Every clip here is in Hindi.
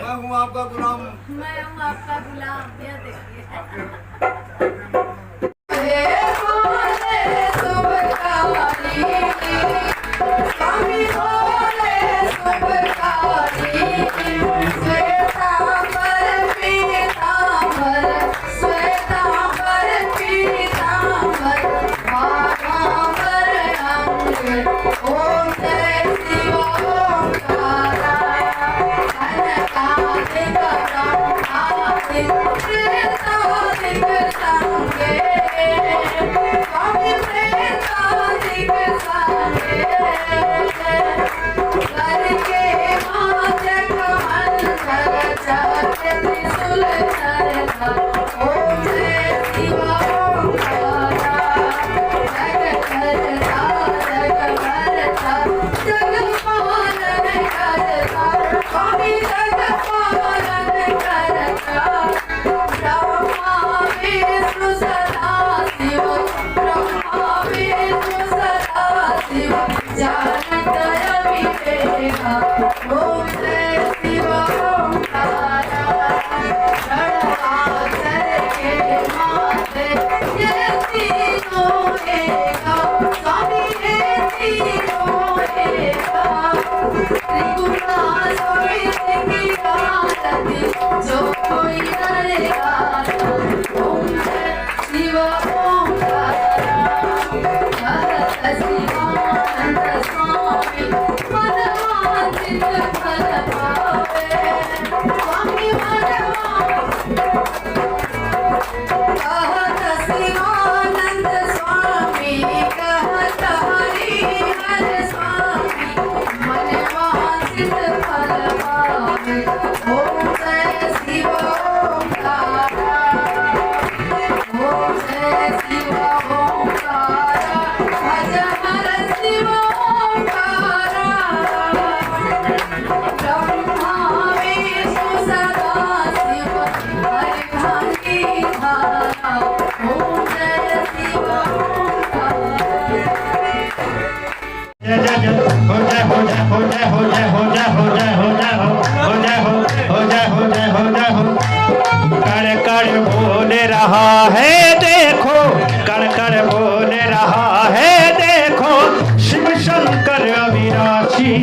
मैं हूँ आपका गुलाम। मैं हूँ आपका गुलाम। यह देखिए रहा है देखो, कण कण बोल रहा है देखो, शिव शंकर अविनाशी।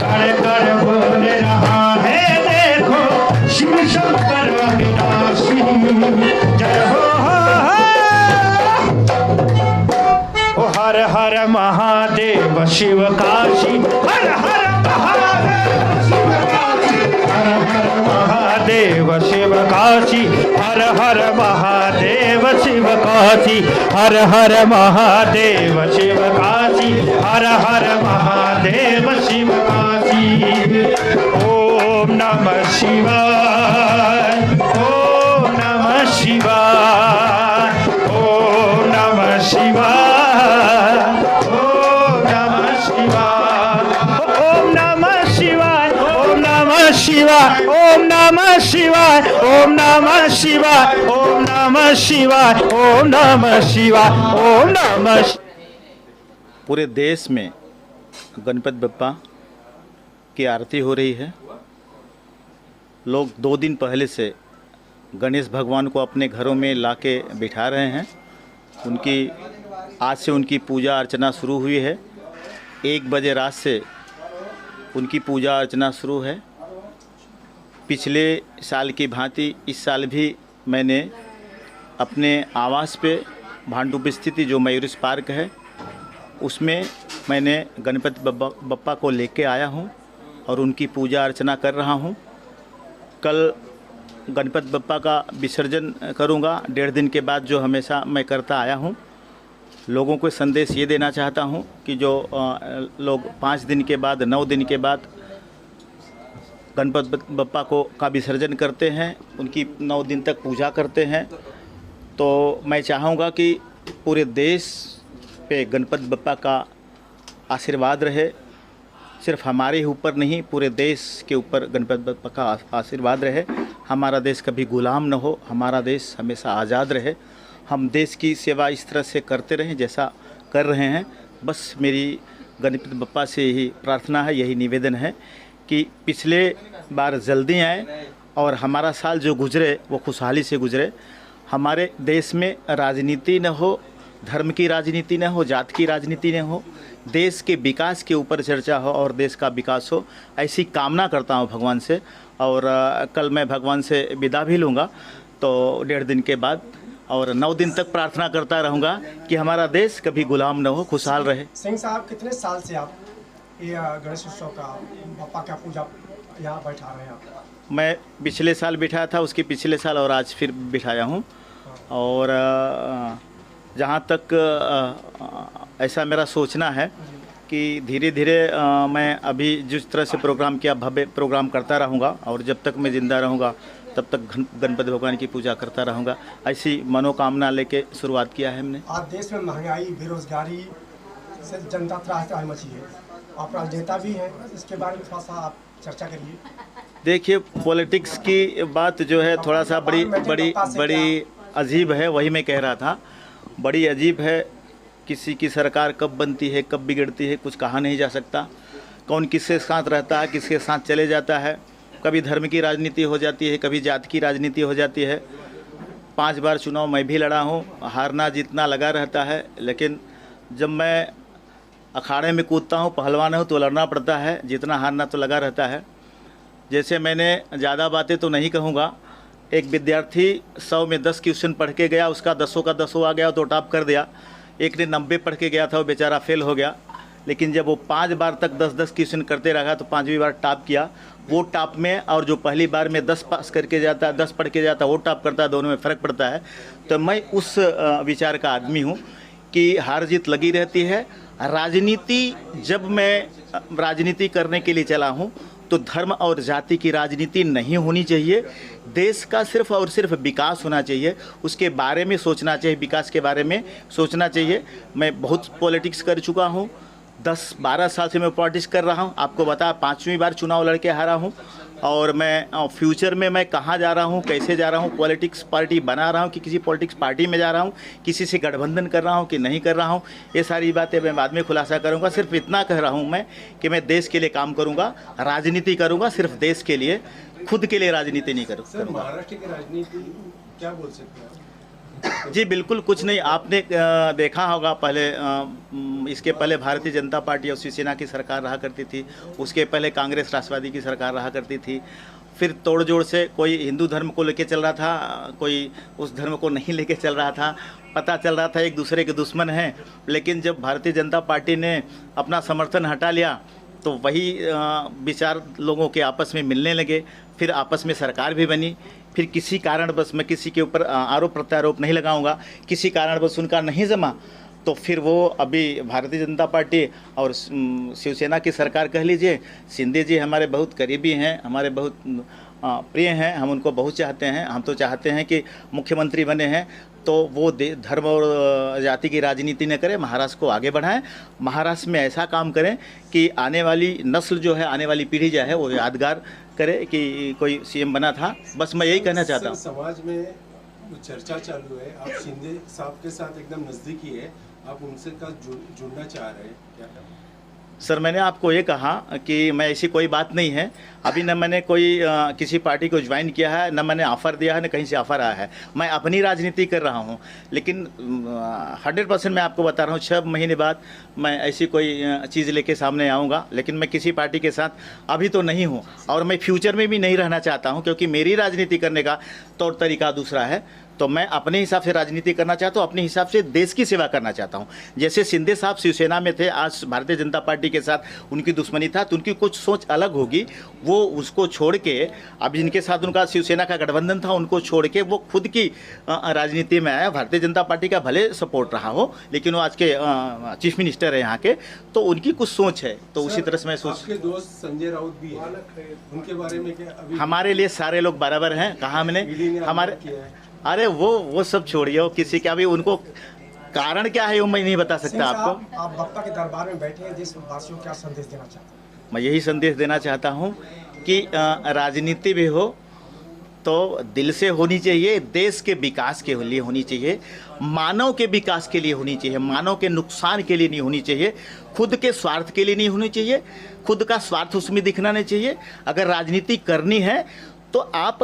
कण कण बोल रहा है देखो, शिव शंकर अविनाशी। जय हो हर हर महादेव शिव काशी, हर हर महादेव शिव काशी, हर हर महादेव शिव काशी, हर हर महादेव शिव काशी, हर हर महादेव शिव काशी। ओम नमः शिवाय, ओम नमः शिवाय, ओम नमः शिवाय, ओम नमः शिवाय, ओम नमः शिवाय, ओम नमः शिवाय, ओम नमः शिवाय, ओम नमः शिवाय, ओम नमः शिवाय, ओम नमः शिवाय, ओम नमः। पूरे देश में गणपति बप्पा की आरती हो रही है। लोग 2 दिन पहले से गणेश भगवान को अपने घरों में लाके बिठा रहे हैं। आज से उनकी पूजा अर्चना शुरू हुई है। 1 बजे रात से उनकी पूजा अर्चना शुरू है। पिछले साल की भांति इस साल भी मैंने अपने आवास पे भांडुप स्थित जो मयूरेश पार्क है उसमें मैंने गणपति बप्पा को लेके आया हूँ और उनकी पूजा अर्चना कर रहा हूँ। कल गणपति बप्पा का विसर्जन करूँगा 1.5 दिन के बाद, जो हमेशा मैं करता आया हूँ। लोगों को संदेश ये देना चाहता हूँ कि जो लोग 5 दिन के बाद 9 दिन के बाद गणपति बप्पा का विसर्जन करते हैं, उनकी 9 दिन तक पूजा करते हैं, तो मैं चाहूँगा कि पूरे देश पे गणपति बप्पा का आशीर्वाद रहे। सिर्फ हमारे ऊपर नहीं, पूरे देश के ऊपर गणपति बप्पा का आशीर्वाद रहे। हमारा देश कभी गुलाम न हो, हमारा देश हमेशा आज़ाद रहे। हम देश की सेवा इस तरह से करते रहें जैसा कर रहे हैं। बस मेरी गणपति बप्पा से यही प्रार्थना है, यही निवेदन है कि पिछले बार जल्दी आए और हमारा साल जो गुजरे वो खुशहाली से गुजरे। हमारे देश में राजनीति न हो, धर्म की राजनीति न हो, जात की राजनीति न हो, देश के विकास के ऊपर चर्चा हो और देश का विकास हो, ऐसी कामना करता हूँ भगवान से। और कल मैं भगवान से विदा भी लूँगा तो 1.5 दिन के बाद, और 9 दिन तक प्रार्थना करता रहूँगा कि हमारा देश कभी गुलाम न हो, खुशहाल रहे। सिंह साहब, कितने साल से आप ये गणेश उत्सव का बापा का पूजा यहाँ बैठा रहे हैं आप? मैं पिछले साल बिठाया था, उसके पिछले साल, और आज फिर बिठाया हूँ। और जहाँ तक ऐसा मेरा सोचना है कि धीरे धीरे मैं अभी जिस तरह से प्रोग्राम किया, भव्य प्रोग्राम करता रहूँगा, और जब तक मैं ज़िंदा रहूँगा तब तक गणपति भगवान की पूजा करता रहूँगा। ऐसी मनोकामना लेके शुरुआत किया है हमने। आज देश में महंगाई, बेरोजगारी से जनता त्राहि मची है, आप राजनेता भी हैं, इसके बारे में थोड़ा सा आप चर्चा करिए। देखिए, पॉलिटिक्स की बात जो है थोड़ा सा बड़ी अजीब है, वही मैं कह रहा था। बड़ी अजीब है, किसी की सरकार कब बनती है, कब बिगड़ती है, कुछ कहा नहीं जा सकता। कौन किसके साथ रहता है, किसके साथ चले जाता है। कभी धर्म की राजनीति हो जाती है, कभी जात की राजनीति हो जाती है। 5 बार चुनाव मैं भी लड़ा हूँ, हारना जीतना लगा रहता है, लेकिन जब मैं अखाड़े में कूदता हूँ, पहलवान हूँ, तो लड़ना पड़ता है, जीतना हारना तो लगा रहता है। जैसे मैंने ज़्यादा बातें तो नहीं कहूँगा, एक विद्यार्थी 100 में 10 क्वेश्चन पढ़ के गया, उसका 10 का 10 आ गया तो टॉप कर दिया। एक ने 90 पढ़ के गया था, वो बेचारा फेल हो गया। लेकिन जब वो 5 बार तक 10-10 क्वेश्चन करते रहा तो 5वीं बार टॉप किया। वो टॉप में, और जो पहली बार में 10 पास करके जाता है, 10 पढ़ के जाता है, वो टॉप करता है, दोनों में फ़र्क पड़ता है। तो मैं उस विचार का आदमी हूँ कि हार जीत लगी रहती है। राजनीति, जब मैं राजनीति करने के लिए चला हूँ तो धर्म और जाति की राजनीति नहीं होनी चाहिए। देश का सिर्फ और सिर्फ विकास होना चाहिए, उसके बारे में सोचना चाहिए, विकास के बारे में सोचना चाहिए। मैं बहुत पॉलिटिक्स कर चुका हूँ, 10-12 साल से मैं पॉलिटिक्स कर रहा हूँ। आपको बता, 5वीं बार चुनाव लड़के हारा हूँ। और मैं फ्यूचर में मैं कहाँ जा रहा हूँ, कैसे जा रहा हूँ, पॉलिटिक्स पार्टी बना रहा हूँ कि किसी पॉलिटिक्स पार्टी में जा रहा हूँ, किसी से गठबंधन कर रहा हूँ कि नहीं कर रहा हूँ, ये सारी बातें मैं बाद में खुलासा करूँगा। सिर्फ इतना कह रहा हूँ मैं कि मैं देश के लिए काम करूँगा, राजनीति करूँगा, सिर्फ देश के लिए, खुद के लिए राजनीति नहीं करूँगा। महाराष्ट्र की राजनीति क्या बोल सकते हैं? जी बिल्कुल कुछ नहीं। आपने देखा होगा, पहले इसके पहले भारतीय जनता पार्टी और शिवसेना की सरकार रहा करती थी, उसके पहले कांग्रेस राष्ट्रवादी की सरकार रहा करती थी। फिर तोड़ जोड़ से कोई हिंदू धर्म को लेके चल रहा था, कोई उस धर्म को नहीं लेके चल रहा था। पता चल रहा था एक दूसरे के दुश्मन हैं। लेकिन जब भारतीय जनता पार्टी ने अपना समर्थन हटा लिया तो वही विचार लोगों के आपस में मिलने लगे, फिर आपस में सरकार भी बनी। फिर किसी कारणवश, मैं किसी के ऊपर आरोप प्रत्यारोप नहीं लगाऊंगा, किसी कारणवश उनका नहीं जमा तो फिर वो अभी भारतीय जनता पार्टी और शिवसेना की सरकार कह लीजिए। शिंदे जी हमारे बहुत करीबी हैं, हमारे बहुत प्रिय हैं, हम उनको बहुत चाहते हैं। हम तो चाहते हैं कि मुख्यमंत्री बने हैं तो वो धर्म और जाति की राजनीति न करें, महाराष्ट्र को आगे बढ़ाएं, महाराष्ट्र में ऐसा काम करें कि आने वाली नस्ल जो है, आने वाली पीढ़ी जो है वो यादगार करे कि कोई सीएम बना था। बस मैं यही कहना चाहता हूँ। समाज में चर्चा चालू है, आप शिंदे साहब के साथ एकदम नज़दीकी है, आप उनसे का जुड़ना चाह रहे हैं क्या? सर, मैंने आपको ये कहा कि मैं ऐसी कोई बात नहीं है। अभी न मैंने कोई किसी पार्टी को ज्वाइन किया है, न मैंने ऑफ़र दिया है, न कहीं से ऑफ़र आया है। मैं अपनी राजनीति कर रहा हूँ। लेकिन 100% मैं आपको बता रहा हूँ, 6 महीने बाद मैं ऐसी कोई चीज़ लेके सामने आऊँगा। लेकिन मैं किसी पार्टी के साथ अभी तो नहीं हूँ, और मैं फ्यूचर में भी नहीं रहना चाहता हूँ, क्योंकि मेरी राजनीति करने का तौर तरीका दूसरा है। तो मैं अपने हिसाब से राजनीति करना चाहता हूँ, अपने हिसाब से देश की सेवा करना चाहता हूँ। जैसे शिंदे साहब शिवसेना में थे, आज भारतीय जनता पार्टी के साथ उनकी दुश्मनी था, तो उनकी कुछ सोच अलग होगी। वो उसको छोड़ के, अब जिनके साथ उनका शिवसेना का गठबंधन था, उनको छोड़ के वो खुद की राजनीति में आया। भारतीय जनता पार्टी का भले सपोर्ट रहा हो, लेकिन वो आज के चीफ मिनिस्टर है यहाँ के, तो उनकी कुछ सोच है। तो उसी तरह से मैं सोच। आपके दोस्त संजय राउत भी हैं, उनके बारे में क्या? अभी हमारे लिए सारे लोग बराबर हैं। कहा हमने हमारे, अरे वो सब छोड़िए, वो किसी का भी, उनको कारण क्या है वो मैं नहीं बता सकता आपको। आप बप्पा के दरबार में बैठे हैं, देशवासियों को क्या संदेश देना चाहते हैं? मैं यही संदेश देना चाहता हूँ कि राजनीति भी हो, तो दिल से होनी चाहिए, देश के विकास के लिए होनी चाहिए, मानव के विकास के लिए होनी चाहिए, मानव के नुकसान के लिए नहीं होनी चाहिए, खुद के स्वार्थ के लिए नहीं होनी चाहिए, खुद का स्वार्थ उसमें दिखना नहीं चाहिए। अगर राजनीति करनी है तो आप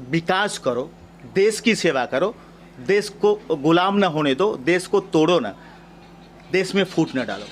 विकास करो, देश की सेवा करो, देश को गुलाम ना होने दो, देश को तोड़ो ना, देश में फूट ना डालो।